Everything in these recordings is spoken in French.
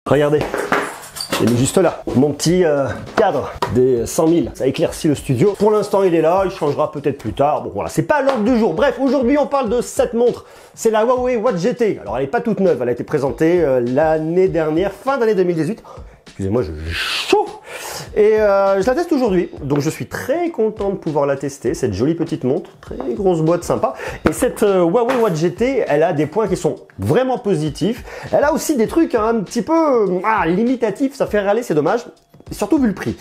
Regardez, j'ai mis juste là mon petit cadre des 100 000. Ça éclaircit le studio. Pour l'instant, il est là. Il changera peut-être plus tard. Bon, voilà, c'est pas l'ordre du jour. Bref, aujourd'hui, on parle de cette montre. C'est la Huawei Watch GT. Alors, elle n'est pas toute neuve. Elle a été présentée l'année dernière, fin d'année 2018. Excusez-moi, je chauffe. Et je la teste aujourd'hui, donc je suis très content de pouvoir la tester, cette jolie petite montre, très grosse boîte sympa. Et cette Huawei Watch GT, elle a des points qui sont vraiment positifs. Elle a aussi des trucs un petit peu limitatifs, ça fait râler, c'est dommage, surtout vu le prix.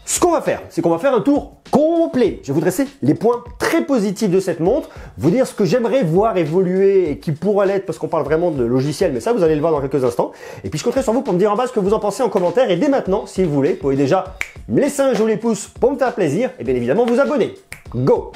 Ce qu'on va faire, c'est qu'on va faire un tour complet. Je vais vous dresser les points très positifs de cette montre, vous dire ce que j'aimerais voir évoluer et qui pourrait l'être, parce qu'on parle vraiment de logiciel, mais ça vous allez le voir dans quelques instants. Et puis je compterai sur vous pour me dire en bas ce que vous en pensez en commentaire. Et dès maintenant, si vous voulez, vous pouvez déjà me laisser un joli pouce pour me faire plaisir et bien évidemment vous abonner. Go!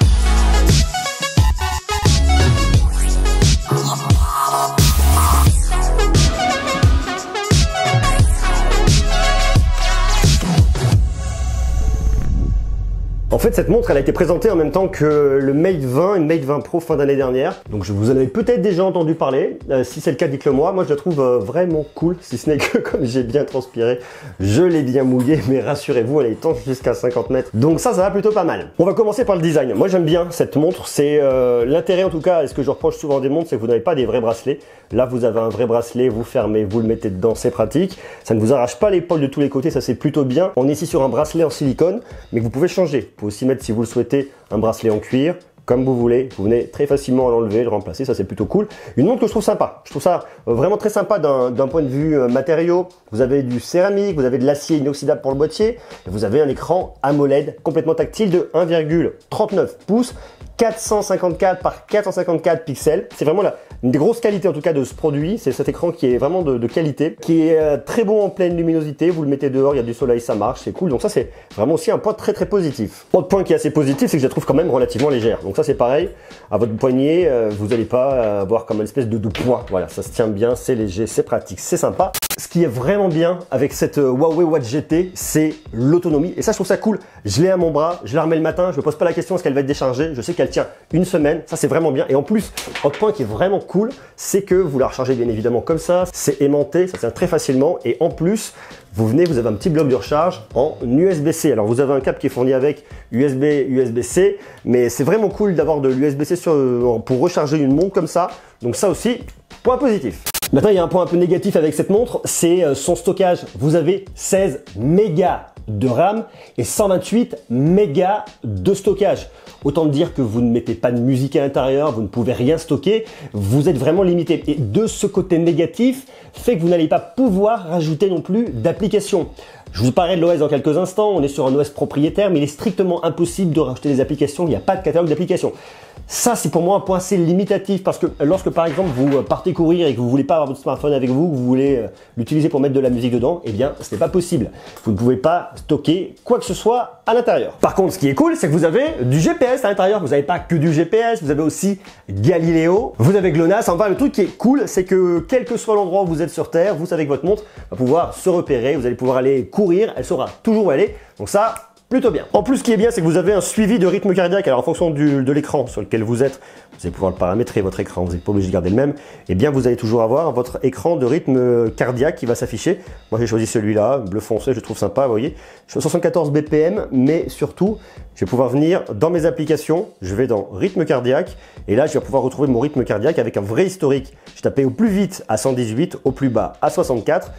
En fait, cette montre, elle a été présentée en même temps que le Mate 20 et le Mate 20 Pro fin d'année dernière. Donc, vous en avez peut-être déjà entendu parler. Si c'est le cas, dites-le moi. Moi, je la trouve vraiment cool. Si ce n'est que, comme j'ai bien transpiré, je l'ai bien mouillé. Mais rassurez-vous, elle est étanche jusqu'à 50 mètres. Donc ça va plutôt pas mal. On va commencer par le design. Moi, j'aime bien cette montre. C'est l'intérêt, en tout cas, et ce que je reproche souvent des montres, c'est que vous n'avez pas des vrais bracelets. Là, vous avez un vrai bracelet, vous fermez, vous le mettez dedans, c'est pratique. Ça ne vous arrache pas l'épaule de tous les côtés, ça c'est plutôt bien. On est ici sur un bracelet en silicone, mais vous pouvez changer. Vous pouvez aussi mettre, si vous le souhaitez, un bracelet en cuir, comme vous voulez. Vous venez très facilement l'enlever, le remplacer, ça c'est plutôt cool. Une montre que je trouve sympa. Je trouve ça vraiment très sympa d'un point de vue matériaux. Vous avez du céramique, vous avez de l'acier inoxydable pour le boîtier, et vous avez un écran AMOLED complètement tactile de 1,39 pouces. 454 par 454 pixels. C'est vraiment une des grosses qualités en tout cas de ce produit. C'est cet écran qui est vraiment de qualité, qui est très bon en pleine luminosité. Vous le mettez dehors, il y a du soleil, ça marche, c'est cool. Donc ça c'est vraiment aussi un point très positif. Autre point qui est assez positif, c'est que je la trouve quand même relativement légère. Donc ça c'est pareil, à votre poignet, vous n'allez pas avoir comme une espèce de poids. Voilà, ça se tient bien, c'est léger, c'est pratique, c'est sympa. Ce qui est vraiment bien avec cette Huawei Watch GT, c'est l'autonomie. Et ça, je trouve ça cool. Je l'ai à mon bras, je la remets le matin, je me pose pas la question est-ce qu'elle va être déchargée. Je sais qu'elle tient une semaine, ça c'est vraiment bien. Et en plus, autre point qui est vraiment cool, c'est que vous la rechargez bien évidemment comme ça. C'est aimanté, ça tient très facilement. Et en plus, vous avez un petit bloc de recharge en USB-C. Alors vous avez un câble qui est fourni avec USB, USB-C, mais c'est vraiment cool d'avoir de l'USB-C pour recharger une montre comme ça. Donc ça aussi, point positif. Maintenant, il y a un point un peu négatif avec cette montre, c'est son stockage. Vous avez 16 mégas de RAM et 128 mégas de stockage. Autant dire que vous ne mettez pas de musique à l'intérieur, vous ne pouvez rien stocker, vous êtes vraiment limité. Et de ce côté négatif, fait que vous n'allez pas pouvoir rajouter non plus d'applications. Je vous parlerai de l'OS dans quelques instants, on est sur un OS propriétaire, mais il est strictement impossible de rajouter des applications, il n'y a pas de catalogue d'applications. Ça, c'est pour moi un point assez limitatif parce que lorsque par exemple vous partez courir et que vous voulez pas avoir votre smartphone avec vous, que vous voulez l'utiliser pour mettre de la musique dedans, eh bien ce n'est pas possible. Vous ne pouvez pas stocker quoi que ce soit à l'intérieur. Par contre, ce qui est cool, c'est que vous avez du GPS à l'intérieur. Vous n'avez pas que du GPS, vous avez aussi Galileo, vous avez GLONASS. Enfin, le truc qui est cool, c'est que quel que soit l'endroit où vous êtes sur Terre, vous savez que votre montre va pouvoir se repérer, vous allez pouvoir aller courir, elle saura toujours où aller. Donc ça, plutôt bien. En plus, ce qui est bien, c'est que vous avez un suivi de rythme cardiaque. Alors, en fonction de l'écran sur lequel vous êtes, vous allez pouvoir le paramétrer, votre écran. Vous n'êtes pas obligé de garder le même. Et bien, vous allez toujours avoir votre écran de rythme cardiaque qui va s'afficher. Moi, j'ai choisi celui-là, bleu foncé, je le trouve sympa, vous voyez. Je suis à 74 BPM, mais surtout, je vais pouvoir venir dans mes applications. Je vais dans rythme cardiaque. Et là, je vais pouvoir retrouver mon rythme cardiaque avec un vrai historique. Je tapais au plus vite à 118, au plus bas à 64.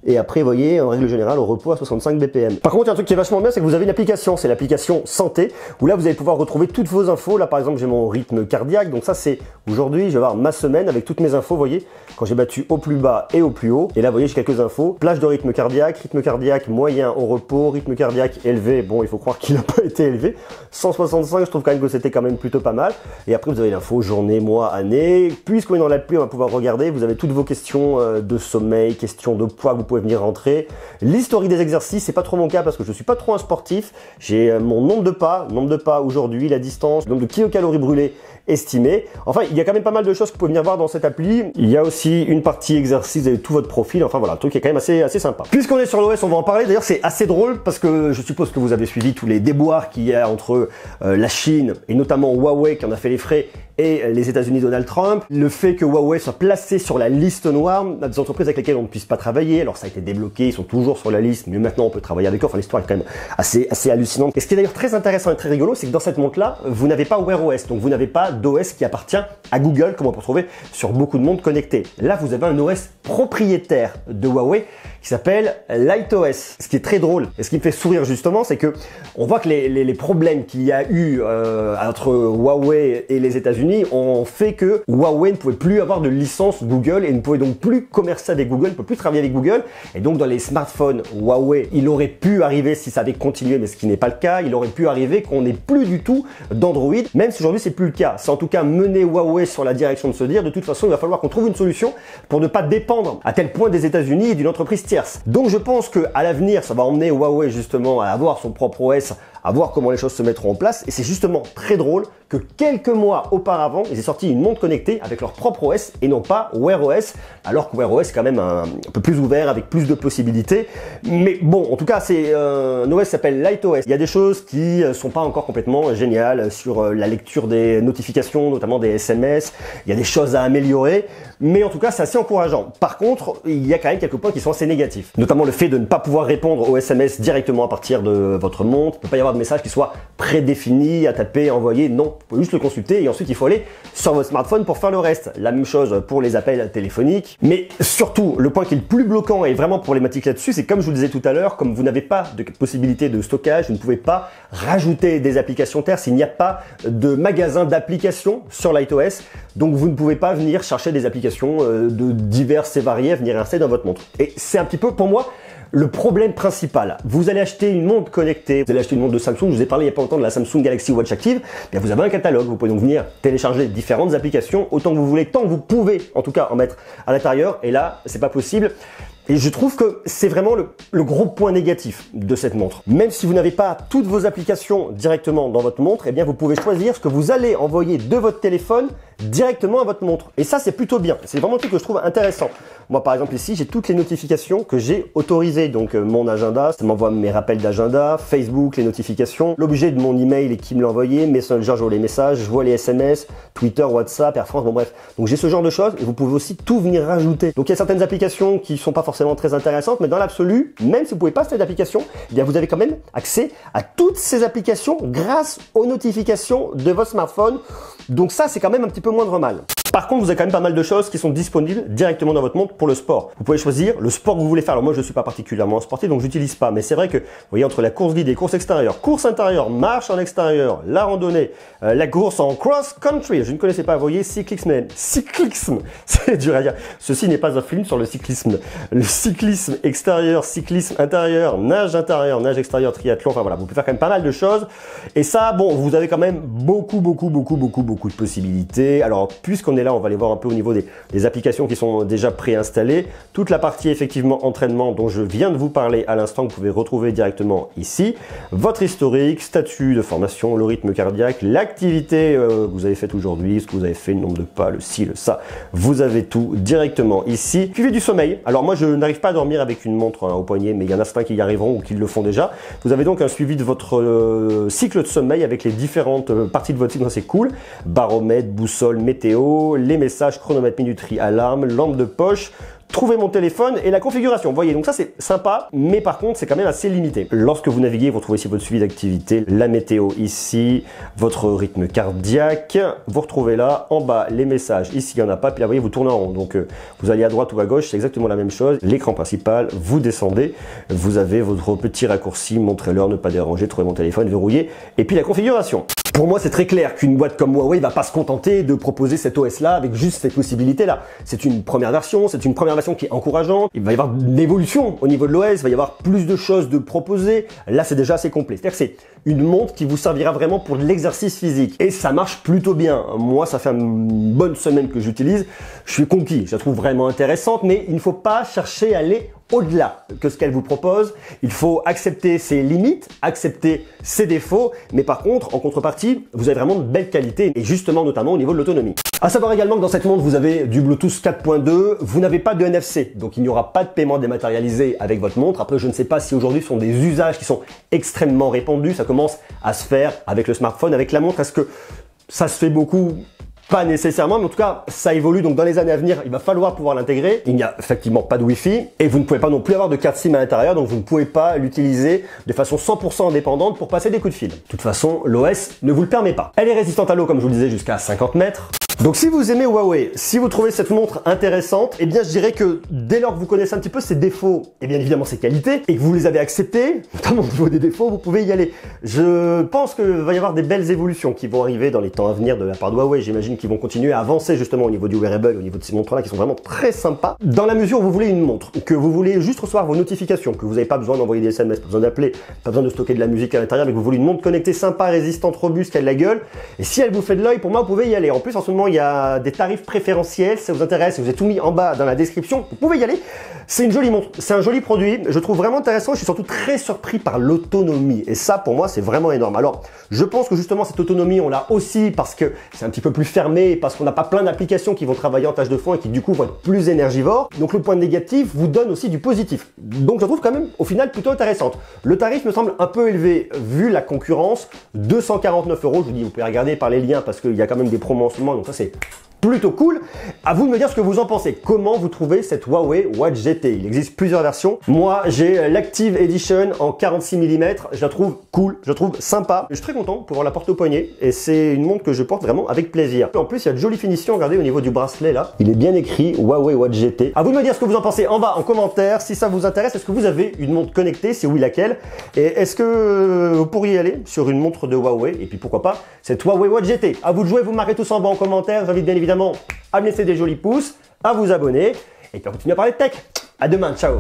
Et après, vous voyez, en règle générale, au repos à 65 BPM. Par contre, il y a un truc qui est vachement bien, c'est que vous avez une application. C'est l'application Santé, où là, vous allez pouvoir retrouver toutes vos infos. Là, par exemple, j'ai mon rythme cardiaque. Donc ça, c'est aujourd'hui, je vais avoir ma semaine avec toutes mes infos, vous voyez, quand j'ai battu au plus bas et au plus haut. Et là, vous voyez, j'ai quelques infos. Plage de rythme cardiaque moyen au repos, rythme cardiaque élevé. Bon, il faut croire qu'il n'a pas été élevé. 165, je trouve quand même que c'était quand même plutôt pas mal. Et après, vous avez l'info journée, mois, année. Puisqu'on est dans l'appli, on va pouvoir regarder. Vous avez toutes vos questions de sommeil, questions de poids, vous pouvez venir rentrer. L'historique des exercices, c'est pas trop mon cas parce que je suis pas trop un sportif. J'ai mon nombre de pas aujourd'hui, la distance, le nombre de kilocalories brûlées estimé. Enfin, il y a quand même pas mal de choses que vous pouvez venir voir dans cette appli. Il y a aussi une partie exercice et tout votre profil. Enfin voilà, le truc est quand même assez sympa. Puisqu'on est sur l'OS, on va en parler. D'ailleurs, c'est assez drôle parce que je suppose que vous avez suivi tous les déboires qu'il y a entre la Chine et notamment Huawei qui en a fait les frais et les États-Unis Donald Trump. Le fait que Huawei soit placé sur la liste noire des entreprises avec lesquelles on ne puisse pas travailler. Alors ça a été débloqué, ils sont toujours sur la liste, mais maintenant on peut travailler avec eux. Enfin, l'histoire est quand même assez hallucinante. Et ce qui est d'ailleurs très intéressant et très rigolo, c'est que dans cette montre-là, vous n'avez pas Wear OS, donc vous n'avez pas d'OS qui appartient à Google, comme on peut retrouver sur beaucoup de montres connectées. Là, vous avez un OS propriétaire de Huawei qui s'appelle LightOS. Ce qui est très drôle et ce qui me fait sourire justement, c'est que on voit que les problèmes qu'il y a eu entre Huawei et les États-Unis ont fait que Huawei ne pouvait plus avoir de licence Google et ne pouvait donc plus commercer avec Google, ne peut plus travailler avec Google. Et donc dans les smartphones Huawei, il aurait pu arriver, si ça avait continué, mais ce qui n'est pas le cas, il aurait pu arriver qu'on n'ait plus du tout d'Android, même si aujourd'hui c'est plus le cas. C'est en tout cas mener Huawei sur la direction de se dire, de toute façon, il va falloir qu'on trouve une solution pour ne pas dépendre à tel point des États-Unis et d'une entreprise tierce. Donc je pense que à l'avenir, ça va emmener Huawei justement à avoir son propre OS, à voir comment les choses se mettront en place. Et c'est justement très drôle que quelques mois auparavant, ils aient sorti une montre connectée avec leur propre OS et non pas Wear OS, alors que Wear OS est quand même un peu plus ouvert avec plus de possibilités. Mais bon, en tout cas, c'est un OS qui s'appelle LightOS. Il y a des choses qui sont pas encore complètement géniales sur la lecture des notifications, notamment des SMS. Il y a des choses à améliorer, mais en tout cas, c'est assez encourageant. Par contre, il y a quand même quelques points qui sont assez négatifs, notamment le fait de ne pas pouvoir répondre aux SMS directement à partir de votre montre. Il ne peut pas y avoir de message qui soit prédéfini à taper, à envoyer. Non, vous pouvez juste le consulter et ensuite il faut aller sur votre smartphone pour faire le reste. La même chose pour les appels téléphoniques. Mais surtout, le point qui est le plus bloquant et vraiment problématique là-dessus, c'est comme je vous le disais tout à l'heure, comme vous n'avez pas de possibilité de stockage, vous ne pouvez pas rajouter des applications tierces. Il n'y a pas de magasin d'applications sur LightOS. Donc vous ne pouvez pas venir chercher des applications de diverses et variées, venir installer dans votre montre. Et c'est un petit peu pour moi le problème principal. Vous allez acheter une montre connectée, vous allez acheter une montre de Samsung, je vous ai parlé il n'y a pas longtemps de la Samsung Galaxy Watch Active, bien vous avez un catalogue, vous pouvez donc venir télécharger différentes applications autant que vous voulez, tant que vous pouvez en tout cas en mettre à l'intérieur, et là c'est pas possible. Et je trouve que c'est vraiment le gros point négatif de cette montre. Même si vous n'avez pas toutes vos applications directement dans votre montre, eh bien vous pouvez choisir ce que vous allez envoyer de votre téléphone directement à votre montre. Et ça, c'est plutôt bien. C'est vraiment un truc que je trouve intéressant. Moi, par exemple, ici, j'ai toutes les notifications que j'ai autorisées. Donc, mon agenda, ça m'envoie mes rappels d'agenda, Facebook, les notifications, l'objet de mon email et qui me l'a envoyé, Messenger, je vois les messages, je vois les SMS, Twitter, WhatsApp, Air France, bon bref. Donc, j'ai ce genre de choses et vous pouvez aussi tout venir rajouter. Donc, il y a certaines applications qui sont pas forcément très intéressantes, mais dans l'absolu, même si vous pouvez pas installer d'application, eh bien, vous avez quand même accès à toutes ces applications grâce aux notifications de votre smartphone. Donc ça, c'est quand même un petit peu moindre mal. Par contre, vous avez quand même pas mal de choses qui sont disponibles directement dans votre montre pour le sport. Vous pouvez choisir le sport que vous voulez faire. Alors moi, je ne suis pas particulièrement sportif, donc j'utilise pas. Mais c'est vrai que, vous voyez, entre la course guidée, course extérieure, course intérieure, marche en extérieur, la randonnée, la course en cross-country, je ne connaissais pas, vous voyez, cyclisme, c'est dur à dire. Ceci n'est pas un film sur le cyclisme. Le cyclisme extérieur, cyclisme intérieur, nage extérieur, triathlon, enfin voilà, vous pouvez faire quand même pas mal de choses. Et ça, bon, vous avez quand même beaucoup de possibilités. Alors, puisqu'on est là, on va aller voir un peu au niveau des applications qui sont déjà préinstallées. Toute la partie effectivement entraînement dont je viens de vous parler à l'instant, vous pouvez retrouver directement ici. Votre historique, statut de formation, le rythme cardiaque, l'activité que vous avez faite aujourd'hui, ce que vous avez fait, le nombre de pas, le ci, le ça. Vous avez tout directement ici. Suivi du sommeil. Alors moi, je n'arrive pas à dormir avec une montre au poignet, mais il y en a certains qui y arriveront ou qui le font déjà. Vous avez donc un suivi de votre cycle de sommeil avec les différentes parties de votre cycle. C'est cool. Baromètre, boussole, météo, les messages, chronomètre, minuterie, alarme, lampe de poche, trouver mon téléphone et la configuration. Vous voyez, donc ça c'est sympa, mais par contre c'est quand même assez limité. Lorsque vous naviguez, vous retrouvez ici votre suivi d'activité, la météo ici, votre rythme cardiaque, vous retrouvez là en bas les messages. Ici il n'y en a pas, puis là vous voyez vous tournez en rond. Donc vous allez à droite ou à gauche, c'est exactement la même chose. L'écran principal, vous descendez, vous avez votre petit raccourci, montrer l'heure, ne pas déranger, trouver mon téléphone, verrouiller, et puis la configuration. Pour moi, c'est très clair qu'une boîte comme Huawei va pas se contenter de proposer cet OS-là avec juste cette possibilité-là. C'est une première version, c'est une première version qui est encourageante. Il va y avoir une évolution au niveau de l'OS, il va y avoir plus de choses de proposer. Là, c'est déjà assez complet. C'est-à-dire que c'est une montre qui vous servira vraiment pour de l'exercice physique. Et ça marche plutôt bien. Moi, ça fait une bonne semaine que j'utilise. Je suis conquis. Je la trouve vraiment intéressante, mais il ne faut pas chercher à aller au-delà que ce qu'elle vous propose. Il faut accepter ses limites, accepter ses défauts, mais par contre, en contrepartie, vous avez vraiment de belles qualités, et justement notamment au niveau de l'autonomie. À savoir également que dans cette montre, vous avez du Bluetooth 4.2, vous n'avez pas de NFC, donc il n'y aura pas de paiement dématérialisé avec votre montre. Après, je ne sais pas si aujourd'hui ce sont des usages qui sont extrêmement répandus, ça commence à se faire avec le smartphone, avec la montre. Est-ce que ça se fait beaucoup? Pas nécessairement, mais en tout cas, ça évolue. Donc dans les années à venir, il va falloir pouvoir l'intégrer. Il n'y a effectivement pas de Wi-Fi et vous ne pouvez pas non plus avoir de carte SIM à l'intérieur, donc vous ne pouvez pas l'utiliser de façon 100% indépendante pour passer des coups de fil. De toute façon, l'OS ne vous le permet pas. Elle est résistante à l'eau, comme je vous le disais, jusqu'à 50 mètres. Donc si vous aimez Huawei, si vous trouvez cette montre intéressante, eh bien je dirais que dès lors que vous connaissez un petit peu ses défauts et bien évidemment ses qualités, et que vous les avez acceptés, notamment au niveau des défauts, vous pouvez y aller. Je pense qu'il va y avoir des belles évolutions qui vont arriver dans les temps à venir de la part de Huawei. J'imagine qu'ils vont continuer à avancer justement au niveau du wearable, au niveau de ces montres-là qui sont vraiment très sympas. Dans la mesure où vous voulez une montre, que vous voulez juste recevoir vos notifications, que vous n'avez pas besoin d'envoyer des SMS, pas besoin d'appeler, pas besoin de stocker de la musique à l'intérieur, mais que vous voulez une montre connectée sympa, résistante, robuste, qui a de la gueule, et si elle vous fait de l'œil, pour moi vous pouvez y aller. En plus en ce moment il y a des tarifs préférentiels, si ça vous intéresse, vous êtes tout mis en bas dans la description, vous pouvez y aller. C'est une jolie montre, c'est un joli produit, je trouve vraiment intéressant, je suis surtout très surpris par l'autonomie, et ça pour moi c'est vraiment énorme. Alors je pense que justement cette autonomie on l'a aussi parce que c'est un petit peu plus fermé, parce qu'on n'a pas plein d'applications qui vont travailler en tâche de fond et qui du coup vont être plus énergivores, donc le point négatif vous donne aussi du positif, donc je trouve quand même au final plutôt intéressante. Le tarif me semble un peu élevé vu la concurrence, 249 €, je vous dis vous pouvez regarder par les liens parce qu'il y a quand même des promos en ce moment, donc ça c'est plutôt cool. À vous de me dire ce que vous en pensez. Comment vous trouvez cette Huawei Watch GT? Il existe plusieurs versions. Moi, j'ai l'Active Edition en 46 mm. Je la trouve cool, je la trouve sympa. Je suis très content de pouvoir la porter au poignet et c'est une montre que je porte vraiment avec plaisir. En plus, il y a de jolies finitions. Regardez au niveau du bracelet là. Il est bien écrit Huawei Watch GT. À vous de me dire ce que vous en pensez en bas en commentaire. Si ça vous intéresse, est-ce que vous avez une montre connectée? Si oui, laquelle? Et est-ce que vous pourriez aller sur une montre de Huawei? Et puis pourquoi pas cette Huawei Watch GT? À vous de jouer, vous marquez tous en bas en commentaire. J'invite bien évidemment à me laisser des jolis pouces, à vous abonner et puis on continue à parler de tech. À demain, ciao.